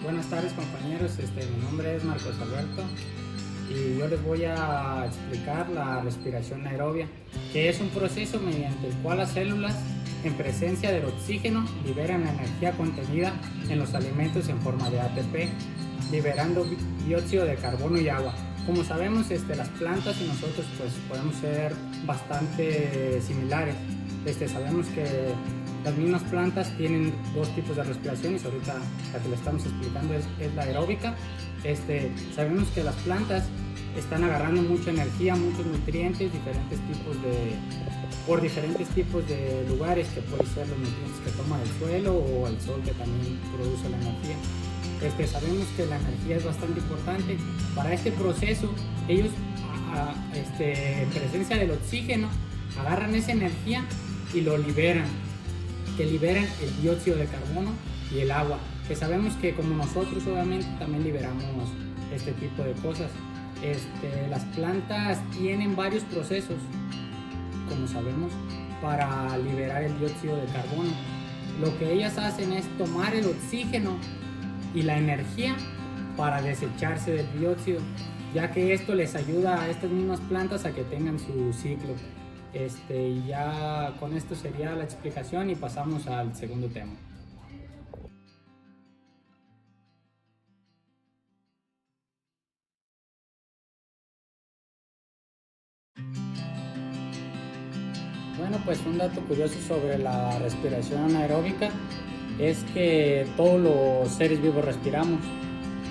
Buenas tardes compañeros, mi nombre es Marcos Alberto y yo les voy a explicar la respiración aerobia, que es un proceso mediante el cual las células, en presencia del oxígeno, liberan la energía contenida en los alimentos en forma de ATP, liberando dióxido de carbono y agua. Como sabemos, las plantas y nosotros pues podemos ser bastante similares. Sabemos que las mismas plantas tienen dos tipos de respiraciones. Ahorita la que le estamos explicando es la aeróbica. Sabemos que las plantas están agarrando mucha energía, muchos nutrientes, por diferentes tipos de lugares, que pueden ser los nutrientes que toma del suelo o el sol, que también produce la energía. Sabemos que la energía es bastante importante para este proceso. Ellos, en presencia del oxígeno, agarran esa energía y lo liberan, que liberan el dióxido de carbono y el agua, que sabemos que como nosotros obviamente también liberamos este tipo de cosas. Las plantas tienen varios procesos, como sabemos, para liberar el dióxido de carbono. Lo que ellas hacen es tomar el oxígeno y la energía para desecharse del dióxido, ya que esto les ayuda a estas mismas plantas a que tengan su ciclo. Y ya con esto sería la explicación y pasamos al segundo tema. Bueno, pues un dato curioso sobre la respiración aeróbica es que todos los seres vivos respiramos.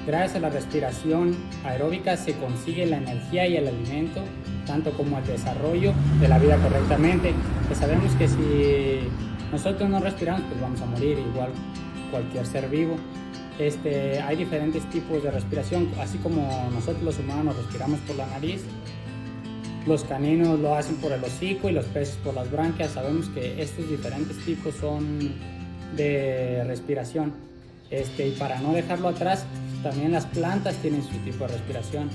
Gracias a la respiración aeróbica se consigue la energía y el alimento, tanto como el desarrollo de la vida correctamente. Pues sabemos que si nosotros no respiramos, pues vamos a morir, igual cualquier ser vivo. Hay diferentes tipos de respiración, así como nosotros los humanos respiramos por la nariz, los caninos lo hacen por el hocico y los peces por las branquias. Sabemos que estos diferentes tipos son de respiración. Y para no dejarlo atrás, también las plantas tienen su tipo de respiración.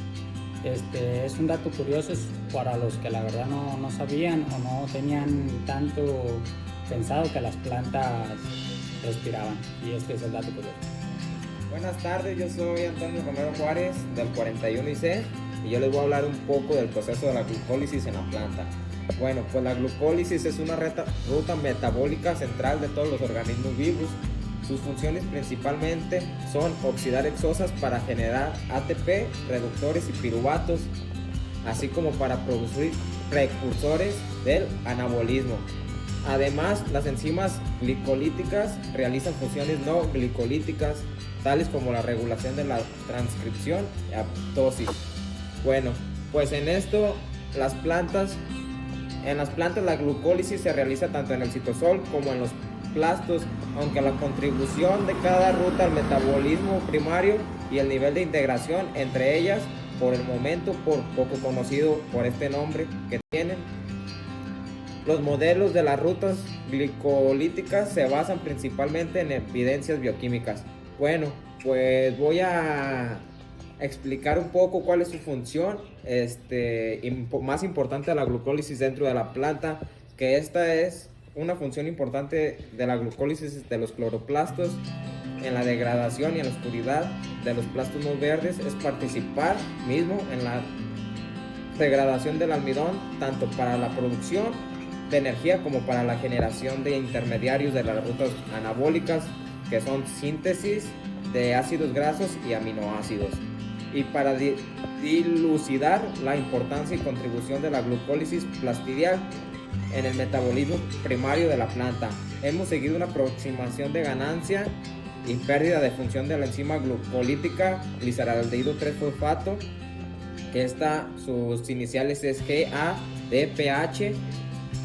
Es un dato curioso para los que la verdad no sabían o no tenían tanto pensado que las plantas respiraban, y este es el dato curioso. Buenas tardes, yo soy Antonio Romero Juárez del 41 IC y yo les voy a hablar un poco del proceso de la glucólisis en la planta. Bueno, pues la glucólisis es una ruta metabólica central de todos los organismos vivos. Sus funciones principalmente son oxidar exosas para generar ATP, reductores y piruvatos, así como para producir precursores del anabolismo. Además, las enzimas glicolíticas realizan funciones no glicolíticas, tales como la regulación de la transcripción y apoptosis. Bueno, pues en las plantas la glucólisis se realiza tanto en el citosol como en los plastos, aunque la contribución de cada ruta al metabolismo primario y el nivel de integración entre ellas, por el momento poco conocido por este nombre que tienen. Los modelos de las rutas glicolíticas se basan principalmente en evidencias bioquímicas. Bueno, pues voy a explicar un poco cuál es su función más importante de la glucólisis dentro de la planta, que esta es una función importante de la glucólisis de los cloroplastos en la degradación y en la oscuridad de los plastos verdes, es participar mismo en la degradación del almidón, tanto para la producción de energía como para la generación de intermediarios de las rutas anabólicas, que son síntesis de ácidos grasos y aminoácidos. Y para dilucidar la importancia y contribución de la glucólisis plastidial en el metabolismo primario de la planta, hemos seguido una aproximación de ganancia y pérdida de función de la enzima glucolítica gliceraldehído 3-fosfato, que sus iniciales es GADPH.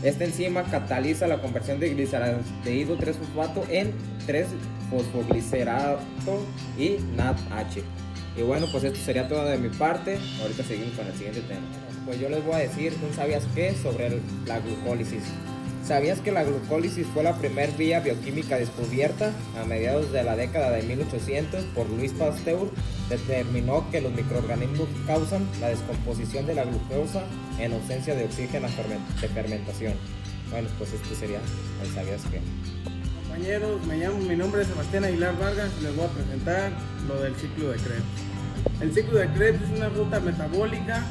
Esta enzima cataliza la conversión de gliceraldehído 3-fosfato en 3-fosfoglicerato y NADH. Y bueno, pues esto sería todo de mi parte. Ahorita seguimos con el siguiente tema. Pues yo les voy a decir un ¿sabías qué? Sobre la glucólisis. ¿Sabías que la glucólisis fue la primera vía bioquímica descubierta a mediados de la década de 1800 por Louis Pasteur? Determinó que los microorganismos causan la descomposición de la glucosa en ausencia de oxígeno de fermentación. Bueno, pues este sería el ¿sabías qué? compañeros, mi nombre es Sebastián Aguilar Vargas y les voy a presentar lo del ciclo de Krebs. El ciclo de Krebs es una ruta metabólica,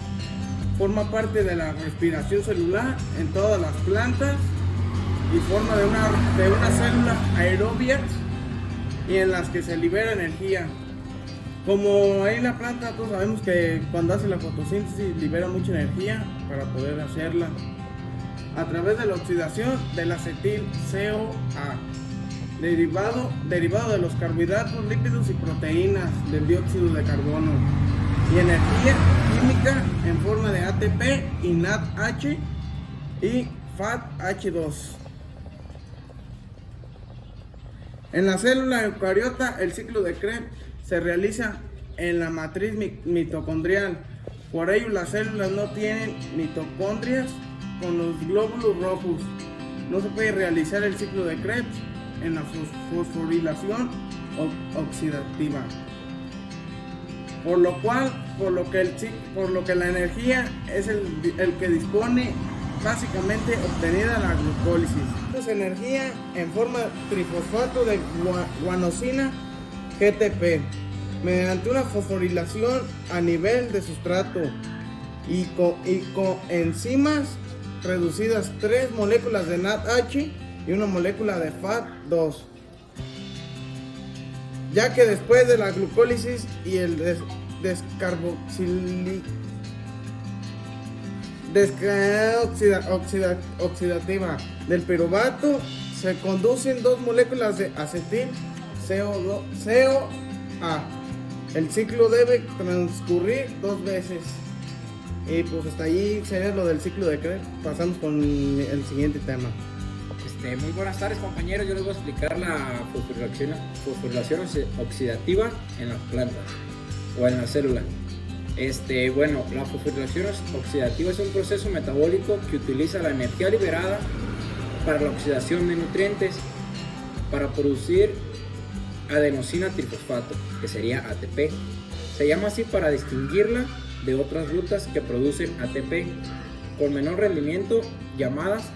forma parte de la respiración celular en todas las plantas y forma de una célula aerobia y en las que se libera energía. Como ahí en la planta todos sabemos que cuando hace la fotosíntesis libera mucha energía para poder hacerla a través de la oxidación del acetil CoA, derivado de los carbohidratos, lípidos y proteínas del dióxido de carbono, y energía química en forma de ATP y NADH y FADH2. En la célula eucariota, el ciclo de Krebs se realiza en la matriz mitocondrial. Por ello, las células no tienen mitocondrias con los glóbulos rojos. No se puede realizar el ciclo de Krebs en la fosforilación oxidativa. Por lo que la energía es el que dispone básicamente obtenida la glucólisis. Es energía en forma trifosfato de guanosina GTP mediante una fosforilación a nivel de sustrato y coenzimas reducidas, 3 moléculas de NADH y una molécula de FAD2, ya que después de la glucólisis y el oxidativa del piruvato se conducen 2 moléculas de acetil CoA. El ciclo debe transcurrir 2 veces. Y pues hasta allí sería lo del ciclo de Krebs. Pasamos con el siguiente tema. Muy buenas tardes, compañeros. Yo les voy a explicar la fosforilación oxidativa en las plantas o en la célula. La fosforilación oxidativa es un proceso metabólico que utiliza la energía liberada para la oxidación de nutrientes para producir adenosina trifosfato, que sería ATP. Se llama así para distinguirla de otras rutas que producen ATP con menor rendimiento, llamadas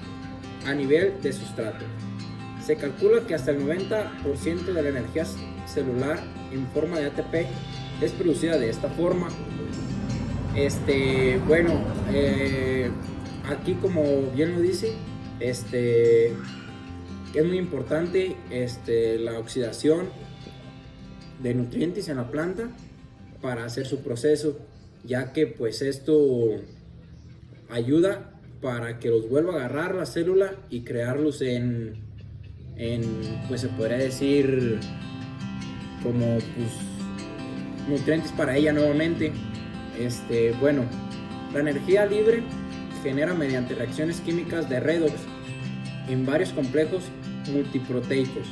a nivel de sustrato. Se calcula que hasta el 90% de la energía celular en forma de ATP es producida de esta forma. Aquí, como bien lo dice, es muy importante la oxidación de nutrientes en la planta para hacer su proceso, ya que pues esto ayuda para que los vuelva a agarrar la célula y crearlos en pues se podría decir como pues nutrientes para ella nuevamente. La energía libre genera mediante reacciones químicas de redox en varios complejos multiproteicos,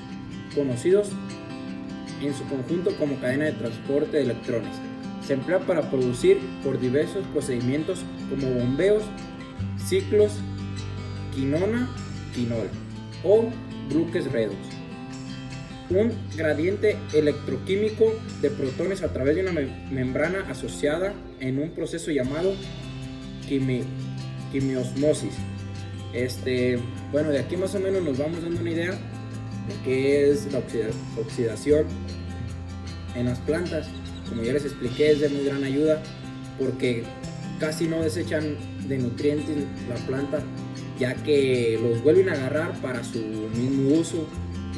conocidos en su conjunto como cadena de transporte de electrones. Se emplea para producir por diversos procedimientos como bombeos, ciclos, quinona-quinol o Brooks redox. Un gradiente electroquímico de protones a través de una membrana asociada en un proceso llamado quimiosmosis. De aquí más o menos nos vamos dando una idea de qué es la oxidación en las plantas. Como ya les expliqué, es de muy gran ayuda porque casi no desechan de nutrientes la planta, ya que los vuelven a agarrar para su mismo uso,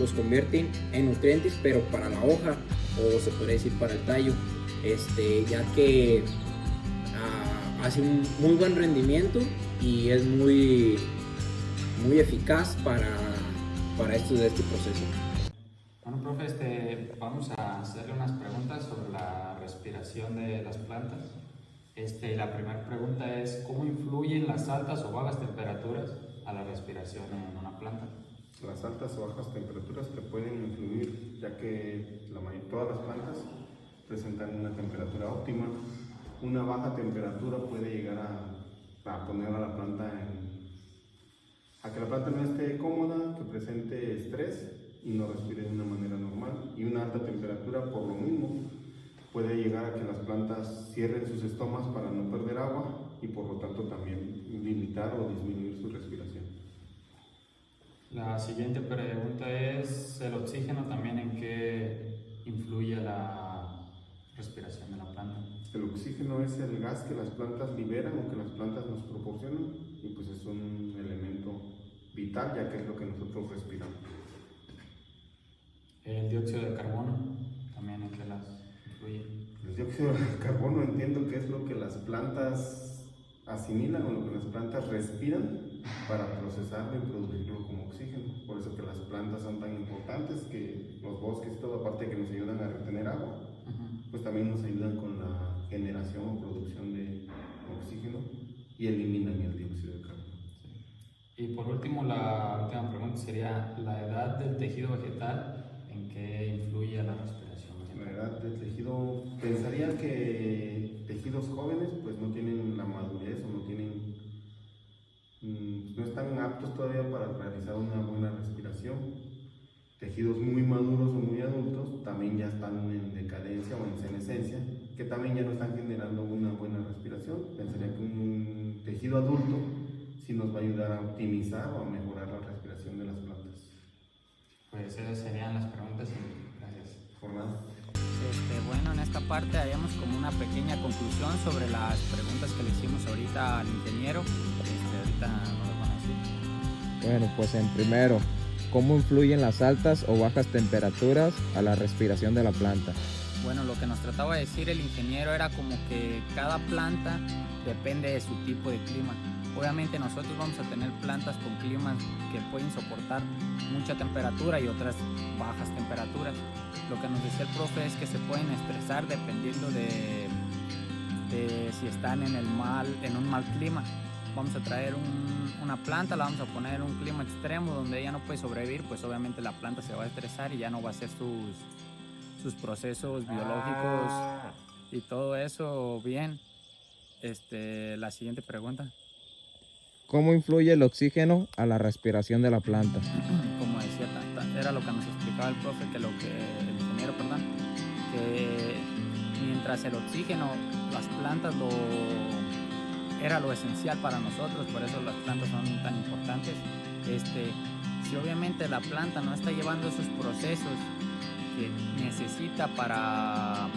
los convierten en nutrientes, pero para la hoja, o se podría decir para el tallo, ya que hace un muy buen rendimiento y es muy eficaz para este proceso. Bueno, profe, vamos a hacerle unas preguntas sobre la respiración de las plantas. La primera pregunta es: ¿cómo influyen las altas o bajas temperaturas a la respiración en una planta? Las altas o bajas temperaturas te pueden influir, ya que todas las plantas presentan una temperatura óptima. Una baja temperatura puede llegar a poner a la planta a que la planta no esté cómoda, que presente estrés y no respire de una manera normal. Y una alta temperatura, por lo mismo, puede llegar a que las plantas cierren sus estomas para no perder agua y por lo tanto también limitar o disminuir su respiración. La siguiente pregunta es, ¿el oxígeno también en qué influye la respiración de la planta? El oxígeno es el gas que las plantas liberan o que las plantas nos proporcionan y pues es un elemento vital ya que es lo que nosotros respiramos. El dióxido de carbono también en qué las influye. El dióxido de carbono entiendo que es lo que las plantas asimilan o lo que las plantas respiran para procesarlo y producirlo como oxígeno. Por eso que las plantas son tan importantes, que los bosques y todo, aparte de que nos ayudan a retener agua, pues también nos ayudan con la generación o producción de oxígeno y eliminan el dióxido de carbono. Sí. Y por último, la última pregunta sería, ¿la edad del tejido vegetal en qué influye a la respiración? La edad del tejido, pensaría que tejidos jóvenes pues no tienen la madurez o no tienen, no están aptos todavía para realizar una buena respiración. Tejidos muy maduros o muy adultos también ya están en decadencia o en senescencia, que también ya no están generando una buena respiración. Pensaría que un tejido adulto sí nos va a ayudar a optimizar o a mejorar la respiración de las plantas. Pues esas serían las preguntas y gracias. Por nada. Bueno, en esta parte haremos como una pequeña conclusión sobre las preguntas que le hicimos ahorita al ingeniero. Ahorita nos lo van a decir. Bueno, pues en primero, ¿cómo influyen las altas o bajas temperaturas a la respiración de la planta? Bueno, lo que nos trataba de decir el ingeniero era como que cada planta depende de su tipo de clima. Obviamente nosotros vamos a tener plantas con climas que pueden soportar mucha temperatura y otras bajas temperaturas. Lo que nos decía el profe es que se pueden estresar dependiendo de si están en un mal clima. Vamos a traer una planta, la vamos a poner en un clima extremo donde ella no puede sobrevivir, pues obviamente la planta se va a estresar y ya no va a hacer sus procesos biológicos y todo eso bien. La siguiente pregunta. ¿Cómo influye el oxígeno a la respiración de la planta? Como decía, era lo que nos explicaba el profe, el ingeniero, que mientras el oxígeno, las plantas era lo esencial para nosotros, por eso las plantas son tan importantes. Si obviamente la planta no está llevando esos procesos que necesita para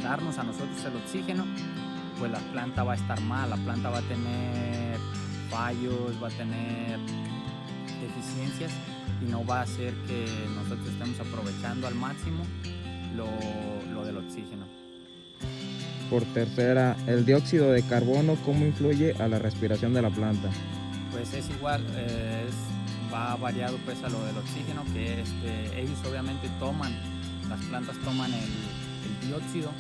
darnos a nosotros el oxígeno, pues la planta va a estar mal, la planta va a tener fallos, va a tener deficiencias y no va a hacer que nosotros estemos aprovechando al máximo lo del oxígeno. Por tercera, el dióxido de carbono, ¿cómo influye a la respiración de la planta? Pues es igual, va variado pues a lo del oxígeno, que ellos obviamente las plantas toman el dióxido,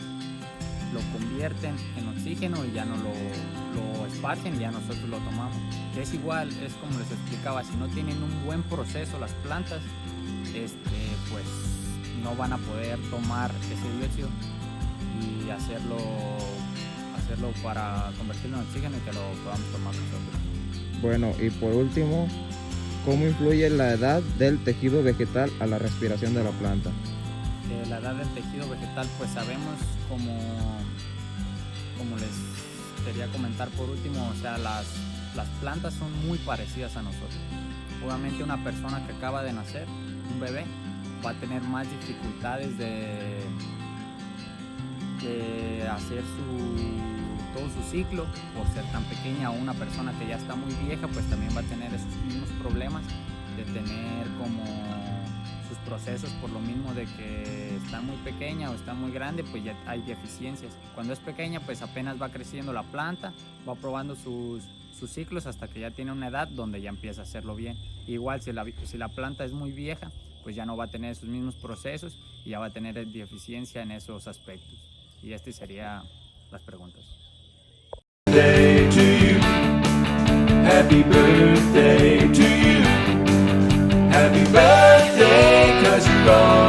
lo convierten en oxígeno y ya no lo esparcen y ya nosotros lo tomamos. Que es igual, es como les explicaba, si no tienen un buen proceso las plantas, pues no van a poder tomar ese dióxido y hacerlo para convertirlo en oxígeno y que lo podamos tomar nosotros. Bueno, y por último, ¿cómo influye la edad del tejido vegetal a la respiración de la planta? La edad del tejido vegetal, pues sabemos como les quería comentar por último, o sea, las plantas son muy parecidas a nosotros. Obviamente una persona que acaba de nacer, un bebé, va a tener más dificultades de hacer todo su ciclo por ser tan pequeña, o una persona que ya está muy vieja pues también va a tener esos mismos problemas de tener como sus procesos por lo mismo de que está muy pequeña o está muy grande, pues ya hay deficiencias. Cuando es pequeña pues apenas va creciendo la planta, va probando sus ciclos hasta que ya tiene una edad donde ya empieza a hacerlo bien. Igual si la planta es muy vieja pues ya no va a tener esos mismos procesos y ya va a tener deficiencia en esos aspectos. Y serían las preguntas. Happy birthday to you. Happy birthday, 'cause you're all